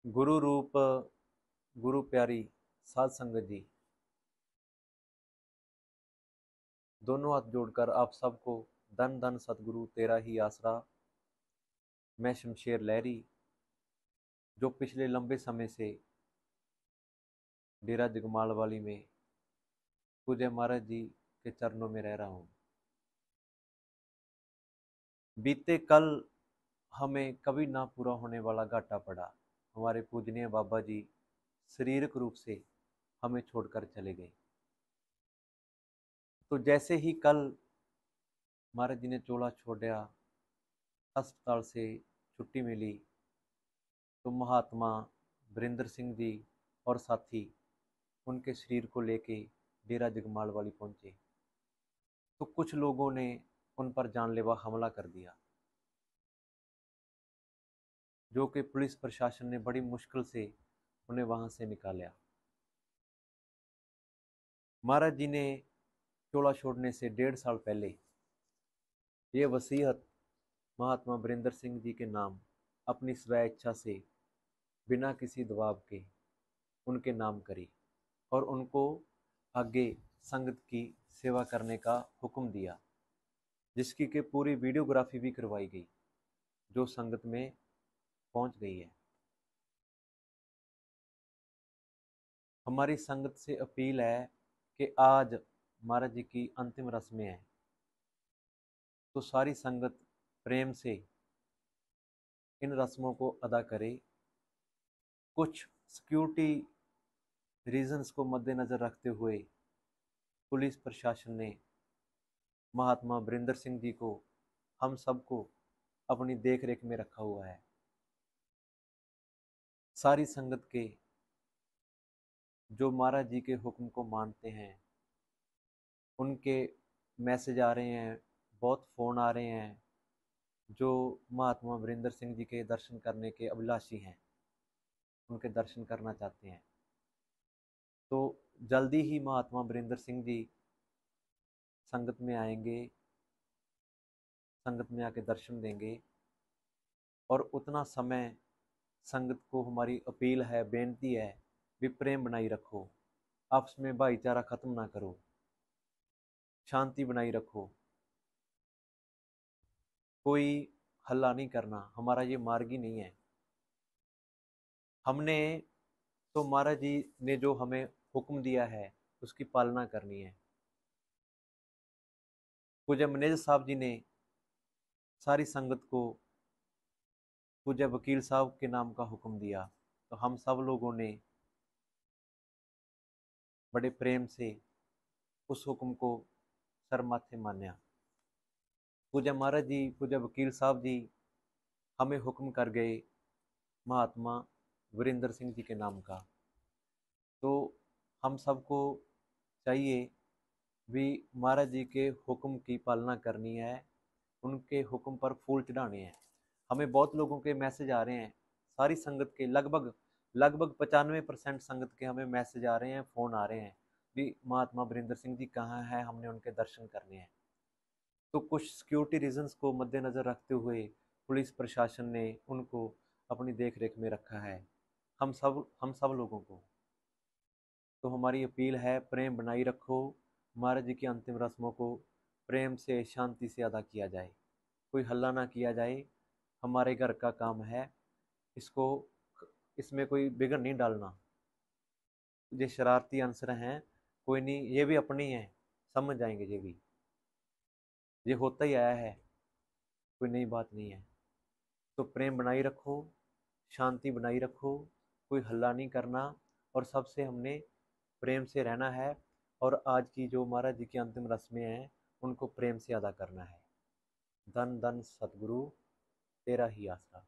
गुरु रूप गुरु प्यारी साध संगत जी, दोनों हाथ जोड़कर आप सबको धन धन सतगुरु तेरा ही आसरा। मैं शमशेर लहरी, जो पिछले लंबे समय से डेरा जगमाल वाली में पूज्य महाराज जी के चरणों में रह रहा हूँ। बीते कल हमें कभी ना पूरा होने वाला घाटा पड़ा। हमारे पूजनीय बाबा जी शारीरिक रूप से हमें छोड़कर चले गए। तो जैसे ही कल महाराज जी ने चोला छोड़ा, अस्पताल से छुट्टी मिली, तो महात्मा वीरेंद्र सिंह जी और साथी उनके शरीर को लेके डेरा जगमाल वाली पहुंचे। तो कुछ लोगों ने उन पर जानलेवा हमला कर दिया, जो कि पुलिस प्रशासन ने बड़ी मुश्किल से उन्हें वहां से निकाला। महाराज जी ने चोला छोड़ने से 1.5 साल पहले ये वसीयत महात्मा वीरेंद्र सिंह जी के नाम अपनी स्व इच्छा से बिना किसी दबाव के उनके नाम करी और उनको आगे संगत की सेवा करने का हुक्म दिया, जिसकी के पूरी वीडियोग्राफी भी करवाई गई, जो संगत में पहुंच गई है। हमारी संगत से अपील है कि आज महाराज जी की अंतिम रस्में हैं, तो सारी संगत प्रेम से इन रस्मों को अदा करे। कुछ सिक्योरिटी रीजंस को मद्देनजर रखते हुए पुलिस प्रशासन ने महात्मा वीरेंद्र सिंह जी को, हम सबको अपनी देख रेख में रखा हुआ है। सारी संगत के जो महाराज जी के हुक्म को मानते हैं, उनके मैसेज आ रहे हैं, बहुत फ़ोन आ रहे हैं, जो महात्मा वीरेंद्र सिंह जी के दर्शन करने के अभिलाषी हैं, उनके दर्शन करना चाहते हैं। तो जल्दी ही महात्मा वीरेंद्र सिंह जी संगत में आएंगे, संगत में आके दर्शन देंगे। और उतना समय संगत को हमारी अपील है, बेनती है, भी प्रेम बनाई रखो, आपस में भाईचारा खत्म ना करो, शांति बनाई रखो, कोई हल्ला नहीं करना। हमारा ये मार्ग ही नहीं है। हमने तो महाराज जी ने जो हमें हुक्म दिया है उसकी पालना करनी है। पूज्य मैनेजर साहब जी ने सारी संगत को पूज्य वकील साहब के नाम का हुक्म दिया, तो हम सब लोगों ने बड़े प्रेम से उस हुक्म को सर माथे मान्या। पूज्य महाराज जी, पूज्य वकील साहब जी हमें हुक्म कर गए महात्मा वीरेंद्र सिंह जी के नाम का। तो हम सबको चाहिए भी महाराज जी के हुक्म की पालना करनी है, उनके हुक्म पर फूल चढ़ाने हैं। हमें बहुत लोगों के मैसेज आ रहे हैं, सारी संगत के लगभग 95% संगत के हमें मैसेज आ रहे हैं, फ़ोन आ रहे हैं भी महात्मा वीरेंद्र सिंह जी कहाँ हैं, हमने उनके दर्शन करने हैं। तो कुछ सिक्योरिटी रीजंस को मद्देनज़र रखते हुए पुलिस प्रशासन ने उनको अपनी देख रेख में रखा है। हम सब लोगों को तो हमारी अपील है, प्रेम बनाई रखो। महाराज जी की अंतिम रस्मों को प्रेम से, शांति से अदा किया जाए, कोई हल्ला ना किया जाए। हमारे घर का काम है, इसको इसमें कोई बिगड़ नहीं डालना। ये शरारती अंसर हैं, कोई नहीं, ये भी अपनी हैं, समझ जाएंगे। ये भी ये होता ही आया है, कोई नई बात नहीं है। तो प्रेम बनाई रखो, शांति बनाई रखो, कोई हल्ला नहीं करना, और सबसे हमने प्रेम से रहना है। और आज की जो महाराज जी की अंतिम रस्में हैं उनको प्रेम से अदा करना है। धन धन सतगुरु तेरा ही आसरा।